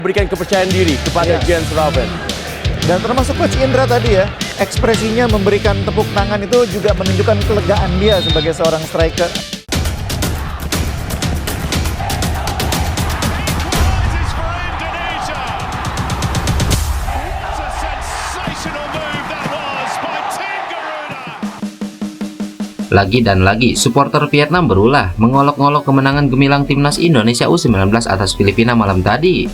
berikan kepercayaan diri kepada Jens Raven. Dan termasuk Coach Indra tadi ya, ekspresinya memberikan tepuk tangan itu juga menunjukkan kelegaan dia sebagai seorang striker. Lagi dan lagi, supporter Vietnam berulah mengolok-olok kemenangan gemilang timnas Indonesia U19 atas Filipina malam tadi.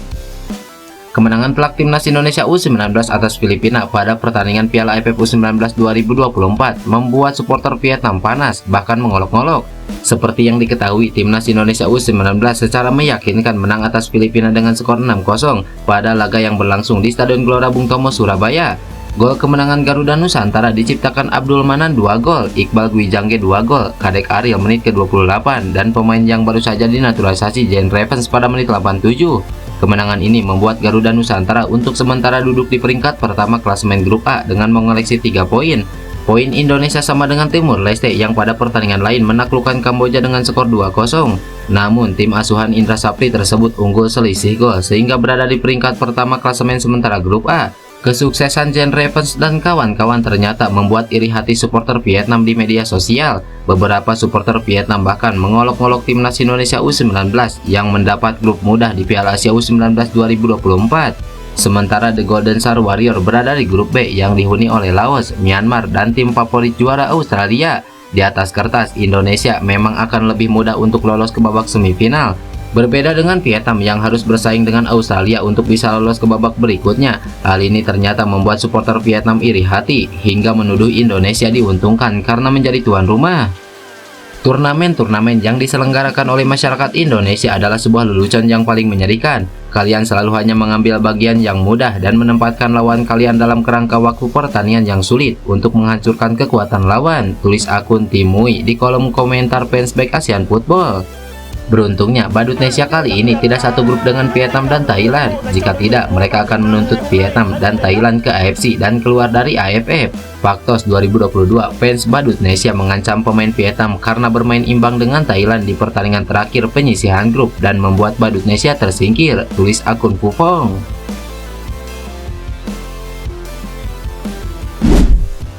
Kemenangan telak timnas Indonesia U19 atas Filipina pada pertandingan Piala AFF U19 2024 membuat supporter Vietnam panas, bahkan mengolok-olok. Seperti yang diketahui, timnas Indonesia U19 secara meyakinkan menang atas Filipina dengan skor 6-0 pada laga yang berlangsung di Stadion Gelora Bung Tomo, Surabaya. Gol kemenangan Garuda Nusantara diciptakan Abdul Manan 2 gol, Iqbal Gwijangge 2 gol, Kadek Ariel menit ke-28, dan pemain yang baru saja dinaturalisasi Jane Ravens pada menit 87. Kemenangan ini membuat Garuda Nusantara untuk sementara duduk di peringkat pertama klasemen grup A dengan mengoleksi 3 poin. Poin Indonesia sama dengan Timur Leste yang pada pertandingan lain menaklukkan Kamboja dengan skor 2-0. Namun, tim asuhan Indra Sapri tersebut unggul selisih gol sehingga berada di peringkat pertama klasemen sementara grup A. Kesuksesan Jane Ravens dan kawan-kawan ternyata membuat iri hati supporter Vietnam di media sosial. Beberapa supporter Vietnam bahkan mengolok-olok timnas Indonesia U19 yang mendapat grup mudah di Piala Asia U19 2024. Sementara The Golden Star Warrior berada di grup B yang dihuni oleh Laos, Myanmar, dan tim favorit juara Australia. Di atas kertas, Indonesia memang akan lebih mudah untuk lolos ke babak semifinal. Berbeda dengan Vietnam yang harus bersaing dengan Australia untuk bisa lolos ke babak berikutnya, hal ini ternyata membuat supporter Vietnam iri hati hingga menuduh Indonesia diuntungkan karena menjadi tuan rumah. Turnamen-turnamen yang diselenggarakan oleh masyarakat Indonesia adalah sebuah lelucon yang paling menyedihkan. Kalian selalu hanya mengambil bagian yang mudah dan menempatkan lawan kalian dalam kerangka waktu pertandingan yang sulit untuk menghancurkan kekuatan lawan, tulis akun Timui di kolom komentar fansback Asian Football. Beruntungnya, Badutnesia kali ini tidak satu grup dengan Vietnam dan Thailand. Jika tidak, mereka akan menuntut Vietnam dan Thailand ke AFC dan keluar dari AFF. Faktos 2022, fans Badutnesia mengancam pemain Vietnam karena bermain imbang dengan Thailand di pertandingan terakhir penyisihan grup dan membuat Badutnesia tersingkir, tulis akun Pupong.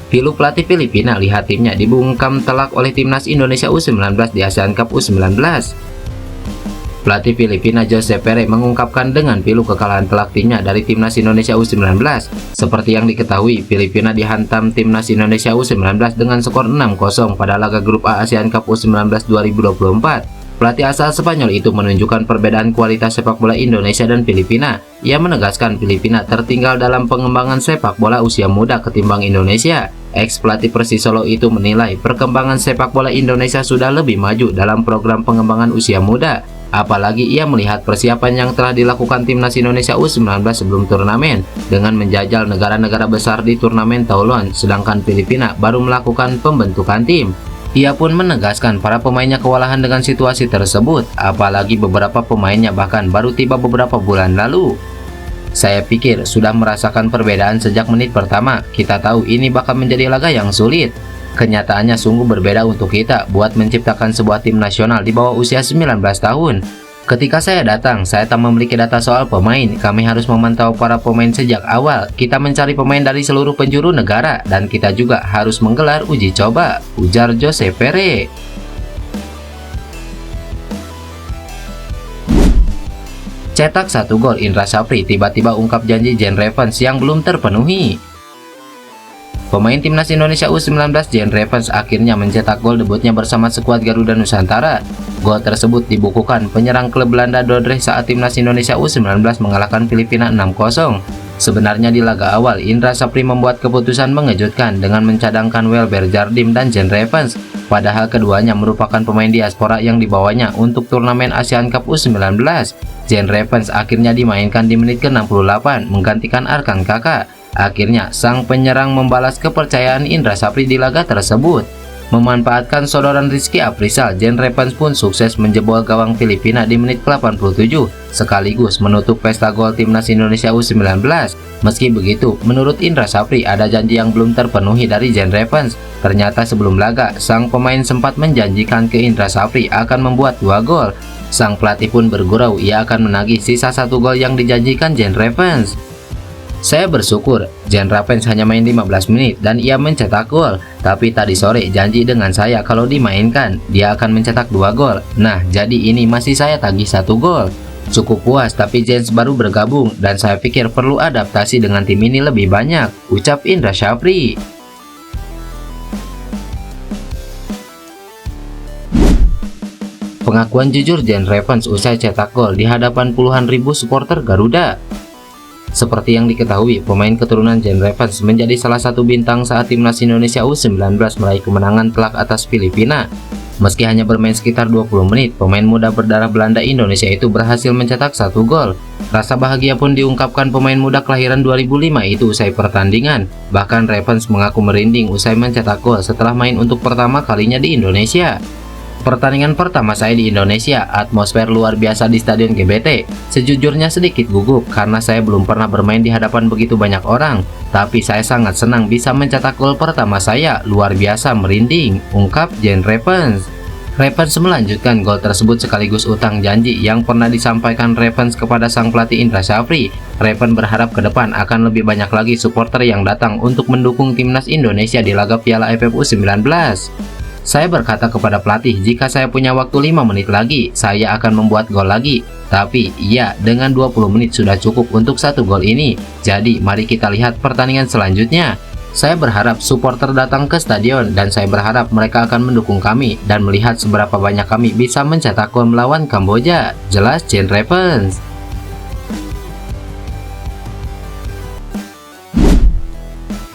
Pilu pelatih Filipina, lihat timnya dibungkam telak oleh timnas Indonesia U19 di ASEAN Cup U19. Pelatih Filipina Jose Pere mengungkapkan dengan pilu kekalahan telak timnya dari timnas Indonesia U19. Seperti yang diketahui, Filipina dihantam timnas Indonesia U19 dengan skor 6-0 pada laga grup A ASEAN Cup U19 2024. Pelatih asal Spanyol itu menunjukkan perbedaan kualitas sepak bola Indonesia dan Filipina. Ia menegaskan Filipina tertinggal dalam pengembangan sepak bola usia muda ketimbang Indonesia. Ex-pelatih Persisolo itu menilai perkembangan sepak bola Indonesia sudah lebih maju dalam program pengembangan usia muda. Apalagi ia melihat persiapan yang telah dilakukan timnas Indonesia U19 sebelum turnamen dengan menjajal negara-negara besar di turnamen tahunan, sedangkan Filipina baru melakukan pembentukan tim. Ia pun menegaskan para pemainnya kewalahan dengan situasi tersebut, apalagi beberapa pemainnya bahkan baru tiba beberapa bulan lalu. Saya pikir sudah merasakan perbedaan sejak menit pertama. Kita tahu ini bakal menjadi laga yang sulit. Kenyataannya sungguh berbeda untuk kita buat menciptakan sebuah tim nasional di bawah usia 19 tahun. Ketika saya datang, saya tak memiliki data soal pemain. Kami harus memantau para pemain sejak awal. Kita mencari pemain dari seluruh penjuru negara dan kita juga harus menggelar uji coba, ujar Jose Pere. Cetak 1 gol, Indra Sapri tiba-tiba ungkap janji Jane Ravens yang belum terpenuhi. Pemain timnas Indonesia U19 Jane Ravens akhirnya mencetak gol debutnya bersama skuad Garuda Nusantara. Gol tersebut dibukukan penyerang klub Belanda Dordrecht saat timnas Indonesia U19 mengalahkan Filipina 6-0. Sebenarnya di laga awal, Indra Sapri membuat keputusan mengejutkan dengan mencadangkan Welber Jardim dan Jane Ravens. Padahal keduanya merupakan pemain diaspora yang dibawanya untuk turnamen ASEAN Cup U19. Jane Ravens akhirnya dimainkan di menit ke-68 menggantikan Arkan Kakak. Akhirnya, sang penyerang membalas kepercayaan Indra Sapri di laga tersebut. Memanfaatkan sodoran Rizky Aprizal, Jean Revans pun sukses menjebol gawang Filipina di menit ke-87, sekaligus menutup pesta gol timnas Indonesia U19. Meski begitu, menurut Indra Syafri ada janji yang belum terpenuhi dari Jean Revans. Ternyata sebelum laga, sang pemain sempat menjanjikan ke Indra Syafri akan membuat 2 gol. Sang pelatih pun bergurau ia akan menagih sisa 1 gol yang dijanjikan Jean Revans. Saya bersyukur, Jean Revans hanya main 15 menit dan ia mencetak gol. Tapi tadi sore janji dengan saya kalau dimainkan, dia akan mencetak 2 gol. Nah, jadi ini masih saya tagih 1 gol. Cukup puas, tapi Jens baru bergabung dan saya pikir perlu adaptasi dengan tim ini lebih banyak, ucap Indra Syafri. Pengakuan jujur Jean Revans usai cetak gol di hadapan puluhan ribu supporter Garuda. Seperti yang diketahui, pemain keturunan Jean Revans menjadi salah satu bintang saat timnas Indonesia U19 meraih kemenangan telak atas Filipina. Meski hanya bermain sekitar 20 menit, pemain muda berdarah Belanda Indonesia itu berhasil mencetak 1 gol. Rasa bahagia pun diungkapkan pemain muda kelahiran 2005 itu usai pertandingan. Bahkan Revans mengaku merinding usai mencetak gol setelah main untuk pertama kalinya di Indonesia. Pertandingan pertama saya di Indonesia, atmosfer luar biasa di Stadion GBT. Sejujurnya sedikit gugup karena saya belum pernah bermain di hadapan begitu banyak orang. Tapi saya sangat senang bisa mencetak gol pertama saya, luar biasa merinding, ungkap Jean Revans. Revans melanjutkan gol tersebut sekaligus utang janji yang pernah disampaikan Revans kepada sang pelatih Indra Syafri. Revans berharap ke depan akan lebih banyak lagi supporter yang datang untuk mendukung timnas Indonesia di laga Piala AFF U19. Saya berkata kepada pelatih, jika saya punya waktu 5 menit lagi, saya akan membuat gol lagi. Tapi, iya, dengan 20 menit sudah cukup untuk 1 gol ini. Jadi, mari kita lihat pertandingan selanjutnya. Saya berharap supporter datang ke stadion dan saya berharap mereka akan mendukung kami dan melihat seberapa banyak kami bisa mencetak gol melawan Kamboja, jelas Jean Revans.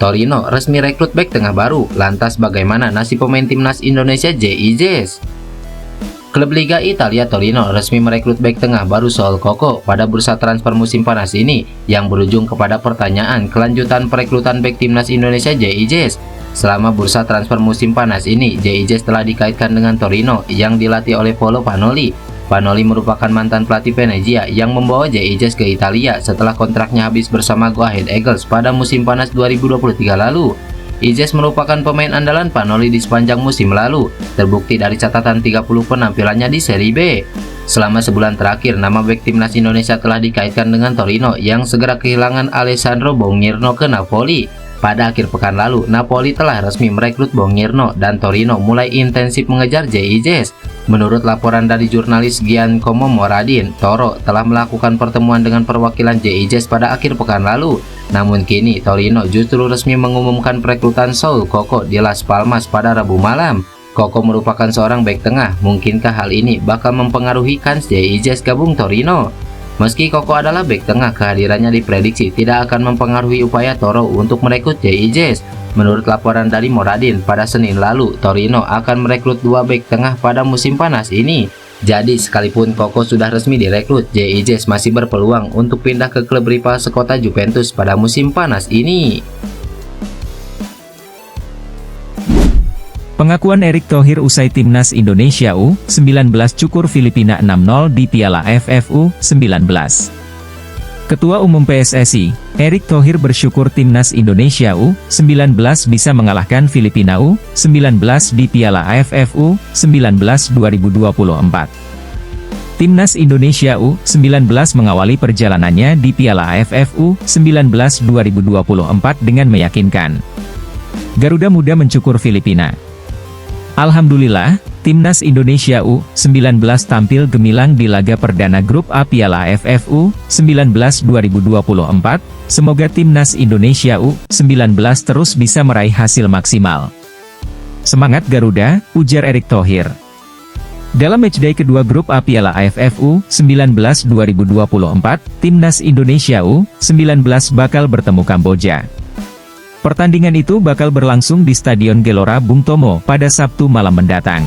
Torino resmi rekrut bek tengah baru, lantas bagaimana nasib pemain timnas Indonesia JIJs? Klub Liga Italia Torino resmi merekrut bek tengah baru Saul Coco pada bursa transfer musim panas ini, yang berujung kepada pertanyaan kelanjutan perekrutan bek timnas Indonesia JIJs. Selama bursa transfer musim panas ini, JIJs telah dikaitkan dengan Torino yang dilatih oleh Paolo Panoli. Panoli merupakan mantan pelatih Venezia yang membawa JIJs ke Italia setelah kontraknya habis bersama Go Ahead Eagles pada musim panas 2023 lalu. IJs merupakan pemain andalan Panoli di sepanjang musim lalu, terbukti dari catatan 30 penampilannya di Serie B. Selama sebulan terakhir, nama bek timnas Indonesia telah dikaitkan dengan Torino yang segera kehilangan Alessandro Bongiorno ke Napoli. Pada akhir pekan lalu, Napoli telah resmi merekrut Bongiorno dan Torino mulai intensif mengejar JIJs. Menurut laporan dari jurnalis Giacomo Moradin, Toro telah melakukan pertemuan dengan perwakilan JIJs pada akhir pekan lalu. Namun kini, Torino justru resmi mengumumkan perekrutan Saul Coco di Las Palmas pada Rabu malam. Coco merupakan seorang bek tengah, mungkinkah hal ini bakal mempengaruhi kans JIJs gabung Torino? Meski Coco adalah bek tengah, kehadirannya diprediksi tidak akan mempengaruhi upaya Toro untuk merekrut JIJs. Menurut laporan dari Moradin, pada Senin lalu, Torino akan merekrut 2 bek tengah pada musim panas ini. Jadi, sekalipun Coco sudah resmi direkrut, JIJs masih berpeluang untuk pindah ke klub rival sekota Juventus pada musim panas ini. Pengakuan Erick Thohir usai timnas Indonesia U19 cukur Filipina 6-0 di Piala AFF U19. Ketua Umum PSSI, Erick Thohir bersyukur timnas Indonesia U19 bisa mengalahkan Filipina U19 di Piala AFF U19 2024. Timnas Indonesia U19 mengawali perjalanannya di Piala AFF U19 2024 dengan meyakinkan. Garuda Muda mencukur Filipina. Alhamdulillah, Timnas Indonesia U19 tampil gemilang di laga perdana grup A Piala AFF U19 2024. Semoga Timnas Indonesia U19 terus bisa meraih hasil maksimal. Semangat Garuda, ujar Erick Thohir. Dalam matchday kedua grup A Piala AFF U19 2024, Timnas Indonesia U19 bakal bertemu Kamboja. Pertandingan itu bakal berlangsung di Stadion Gelora Bung Tomo pada Sabtu malam mendatang.